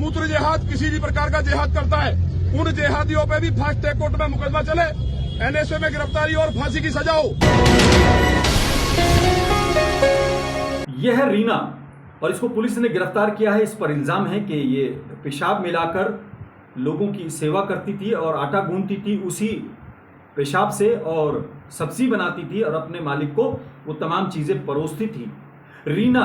मूत्र जिहाद किसी भी प्रकार का जिहाद करता है, उन जिहादियों पे भी फास्ट ट्रैक कोर्ट में मुकदमा चले, एनएसए में गिरफ्तारी और फांसी की सजा हो। यह है रीना और इसको पुलिस ने गिरफ्तार किया है। इस पर इल्जाम है कि ये पेशाब मिलाकर लोगों की सेवा करती थी और आटा गूंथती थी उसी पेशाब से और सब्जी बनाती थी और अपने मालिक को वो तमाम चीजें परोसती थी। रीना,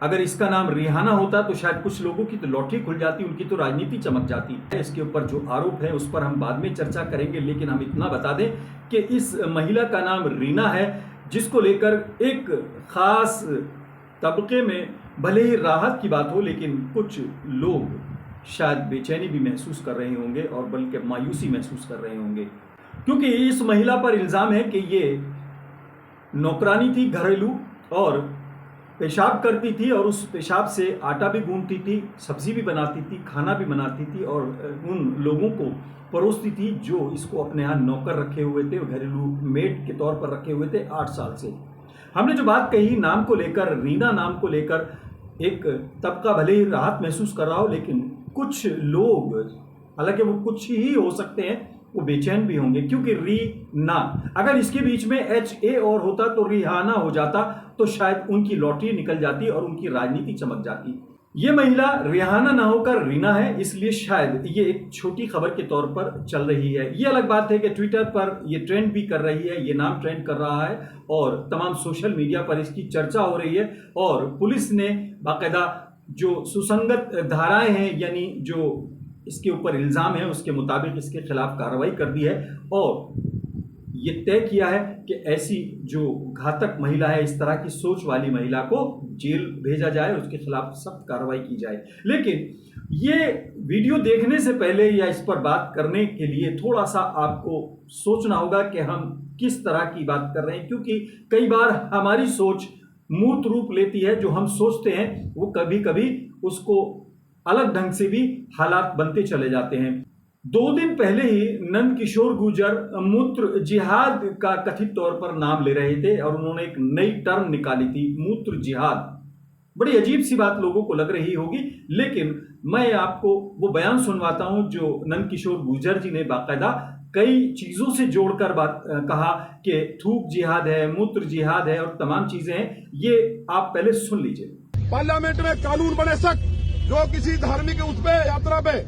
अगर इसका नाम रिहाना होता तो शायद कुछ लोगों की तो लॉटरी खुल जाती, उनकी तो राजनीति चमक जाती। इसके ऊपर जो आरोप है उस पर हम बाद में चर्चा करेंगे, लेकिन हम इतना बता दें कि इस महिला का नाम रीना है, जिसको लेकर एक खास तबके में भले ही राहत की बात हो, लेकिन कुछ लोग शायद बेचैनी भी महसूस कर रहे होंगे और बल्कि मायूसी महसूस कर रहे होंगे, क्योंकि इस महिला पर इल्ज़ाम है कि ये नौकरानी थी घरेलू और पेशाब करती थी और उस पेशाब से आटा भी गूंथती थी, सब्जी भी बनाती थी, खाना भी बनाती थी और उन लोगों को परोसती थी जो इसको अपने यहाँ नौकर रखे हुए थे, घरेलू मेड के तौर पर रखे हुए थे 8 साल से। हमने जो बात कही नाम को लेकर, रीना नाम को लेकर, एक तबका भले ही राहत महसूस कर रहा हो, लेकिन कुछ लोग, हालांकि वो कुछ ही हो सकते हैं, वो बेचैन भी होंगे, क्योंकि रीना, अगर इसके बीच में HA और होता तो रिहाना हो जाता, तो शायद उनकी लॉटरी निकल जाती और उनकी राजनीति चमक जाती। ये महिला रिहाना ना होकर रीना है, इसलिए शायद ये एक छोटी खबर के तौर पर चल रही है। ये अलग बात है कि ट्विटर पर ये ट्रेंड भी कर रही है, ये नाम ट्रेंड कर रहा है और तमाम सोशल मीडिया पर इसकी चर्चा हो रही है और पुलिस ने बाकायदा जो सुसंगत धाराएं हैं, यानी जो इसके ऊपर इल्ज़ाम है उसके मुताबिक इसके खिलाफ कार्रवाई कर दी है और ये तय किया है कि ऐसी जो घातक महिला है, इस तरह की सोच वाली महिला को जेल भेजा जाए, उसके खिलाफ सख्त कार्रवाई की जाए। लेकिन ये वीडियो देखने से पहले या इस पर बात करने के लिए थोड़ा सा आपको सोचना होगा कि हम किस तरह की बात कर रहे हैं, क्योंकि कई बार हमारी सोच मूर्त रूप लेती है। जो हम सोचते हैं वो कभी कभी उसको अलग ढंग से भी हालात बनते चले जाते हैं। 2 दिन पहले ही नंद किशोर गुर्जर मूत्र जिहाद का कथित तौर पर नाम ले रहे थे और उन्होंने एक नई टर्म निकाली थी, मूत्र जिहाद। बड़ी अजीब सी बात लोगों को लग रही होगी, लेकिन मैं आपको वो बयान सुनवाता हूं जो नंद किशोर गुर्जर जी ने बाकायदा कई चीजों से जोड़कर बात कहा कि थूक जिहाद है, मूत्र जिहाद है और तमाम चीजें हैं। ये आप पहले सुन लीजिए। पार्लियामेंट में कानून बने सख्त, जो किसी धार्मिक उस पे, यात्रा पे,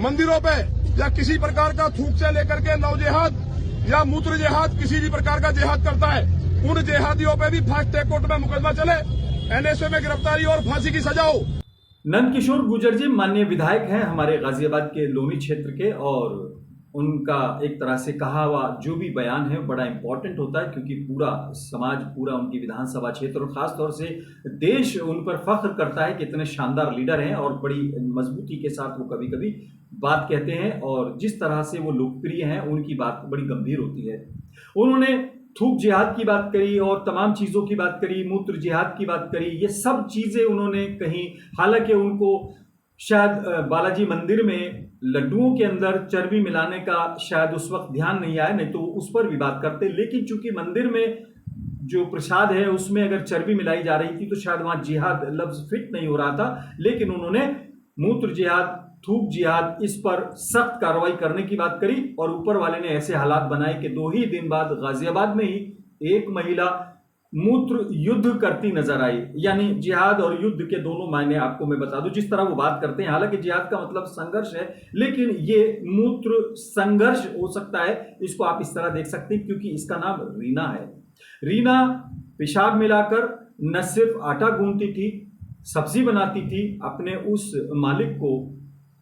मंदिरों पे या किसी प्रकार का थूक से लेकर के लव जिहाद या मूत्र जिहाद किसी भी प्रकार का जिहाद करता है, उन जिहादियों पे भी फास्ट ट्रैक कोर्ट में मुकदमा चले, एनएसए में गिरफ्तारी और फांसी की सजा हो। नंद किशोर गुर्जर जी माननीय विधायक हैं हमारे गाजियाबाद के लोनी क्षेत्र के, और उनका एक तरह से कहा हुआ जो भी बयान है बड़ा इंपॉर्टेंट होता है, क्योंकि पूरा समाज, पूरा उनकी विधानसभा क्षेत्र और खास तौर से देश उन पर फख्र करता है कि इतने शानदार लीडर हैं और बड़ी मजबूती के साथ वो कभी कभी बात कहते हैं और जिस तरह से वो लोकप्रिय हैं उनकी बात बड़ी गंभीर होती है। उन्होंने थूक जिहाद की बात करी और तमाम चीज़ों की बात करी, मूत्र जिहाद की बात करी, ये सब चीज़ें उन्होंने कही। हालांकि उनको शायद बालाजी मंदिर में लड्डुओं के अंदर चर्बी मिलाने का शायद उस वक्त ध्यान नहीं आया, नहीं तो उस पर भी बात करते। लेकिन चूंकि मंदिर में जो प्रसाद है उसमें अगर चर्बी मिलाई जा रही थी तो शायद वहां जिहाद लफ्ज फिट नहीं हो रहा था, लेकिन उन्होंने मूत्र जिहाद, थूक जिहाद, इस पर सख्त कार्रवाई करने की बात करी और ऊपर वाले ने ऐसे हालात बनाए कि 2 ही दिन बाद गाजियाबाद में ही एक महिला मूत्र युद्ध करती नजर आई। यानी जिहाद और युद्ध के दोनों मायने आपको मैं बता दूं, जिस तरह वो बात करते हैं। हालांकि जिहाद का मतलब संघर्ष है, लेकिन ये मूत्र संघर्ष हो सकता है, इसको आप इस तरह देख सकते हैं, क्योंकि इसका नाम रीना है। रीना पेशाब मिलाकर न सिर्फ आटा गूंथती थी, सब्जी बनाती थी, अपने उस मालिक को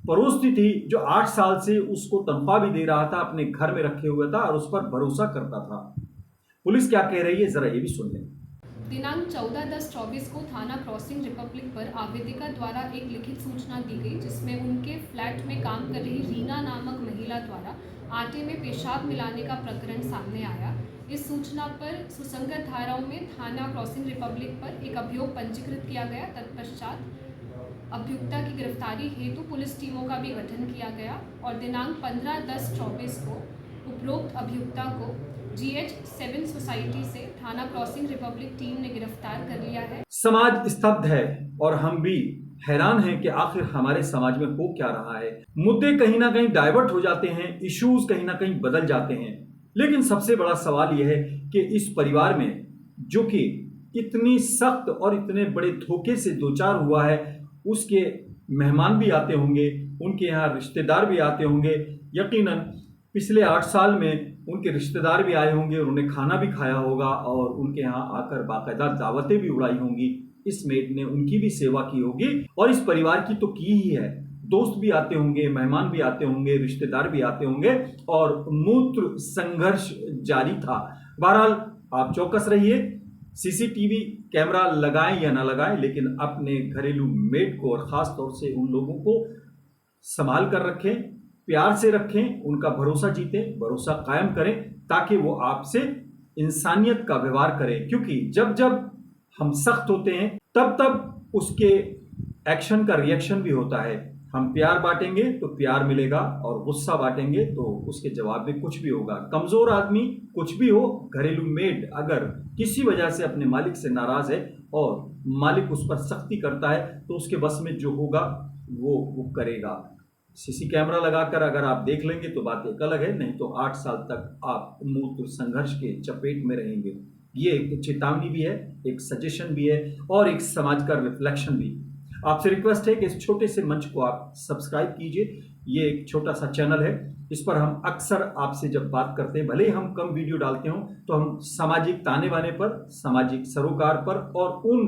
परोसती थी जो 8 साल से उसको तनख्वाह भी दे रहा था, अपने घर में रखे हुआ था और उस पर भरोसा करता था। पुलिस क्या कह रही है जरा ये भी सुन लें। दिनांक 14/10/24 को थाना क्रॉसिंग रिपब्लिक पर आवेदिका द्वारा एक लिखित सूचना दी गई, जिसमें उनके फ्लैट में काम कर रही रीना नामक महिला द्वारा आटे में पेशाब मिलाने का प्रकरण सामने आया। इस सूचना पर सुसंगत धाराओं में थाना क्रॉसिंग रिपब्लिक पर एक अभियोग पंजीकृत किया गया। तत्पश्चात अभियुक्ता की गिरफ्तारी हेतु पुलिस टीमों का भी गठन किया गया और दिनांक 15/10/24 को उपरोक्त अभियुक्ता को GH7 सोसाइटी से थाना क्रॉसिंग रिपब्लिक टीम ने गिरफ्तार कर लिया है। समाज स्तब्ध है और हम भी हैरान हैं कि आखिर हमारे समाज में हो क्या रहा है। मुद्दे कहीं ना कहीं डाइवर्ट हो जाते हैं, इश्यूज कहीं ना कहीं बदल जाते हैं, लेकिन सबसे बड़ा सवाल यह है कि इस परिवार में जो कि इतनी सख्त और इतने बड़े धोखे से दो चार हुआ है, उसके मेहमान भी आते होंगे, उनके यहाँ रिश्तेदार भी आते होंगे। यकीनन पिछले 8 साल में उनके रिश्तेदार भी आए होंगे, उन्होंने खाना भी खाया होगा और उनके यहाँ आकर बाकायदा दावतें भी उड़ाई होंगी। इस मेड ने उनकी भी सेवा की होगी और इस परिवार की तो की ही है। दोस्त भी आते होंगे, मेहमान भी आते होंगे, रिश्तेदार भी आते होंगे और मूत्र संघर्ष जारी था। बहरहाल आप चौकस रहिए, सीसीटीवी कैमरा लगाएं या ना लगाएं, लेकिन अपने घरेलू मेड को और खास तौर से उन लोगों को संभाल कर रखें, प्यार से रखें, उनका भरोसा जीतें, भरोसा कायम करें ताकि वो आपसे इंसानियत का व्यवहार करें। क्योंकि जब जब हम सख्त होते हैं तब तब उसके एक्शन का रिएक्शन भी होता है। हम प्यार बांटेंगे तो प्यार मिलेगा और गुस्सा बांटेंगे तो उसके जवाब में कुछ भी होगा। कमजोर आदमी कुछ भी हो, घरेलू मेड अगर किसी वजह से अपने मालिक से नाराज है और मालिक उस पर सख्ती करता है तो उसके बस में जो होगा वो करेगा। सीसी कैमरा लगाकर अगर आप देख लेंगे तो बात एक अलग है, नहीं तो 8 साल तक आप मूत्र संघर्ष के चपेट में रहेंगे। ये एक चेतावनी भी है, एक सजेशन भी है और एक समाज का रिफ्लेक्शन भी। आपसे रिक्वेस्ट है कि इस छोटे से मंच को आप सब्सक्राइब कीजिए। ये एक छोटा सा चैनल है, इस पर हम अक्सर आपसे जब बात करते हैं, भले ही हम कम वीडियो डालते हों, तो हम सामाजिक ताने बाने पर, सामाजिक सरोकार पर और उन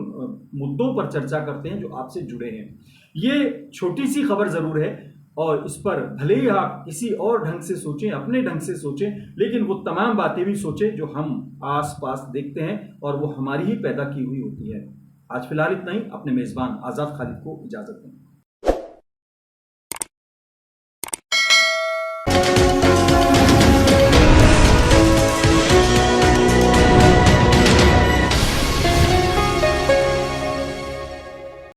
मुद्दों पर चर्चा करते हैं जो आपसे जुड़े हैं। ये छोटी सी खबर जरूर है और इस पर भले ही आप किसी और ढंग से सोचें, अपने ढंग से सोचें, लेकिन वो तमाम बातें भी सोचें जो हम आस पास देखते हैं और वो हमारी ही पैदा की हुई होती है। आज फिलहाल इतना ही। अपने मेजबान आजाद खालिद को इजाजत दें।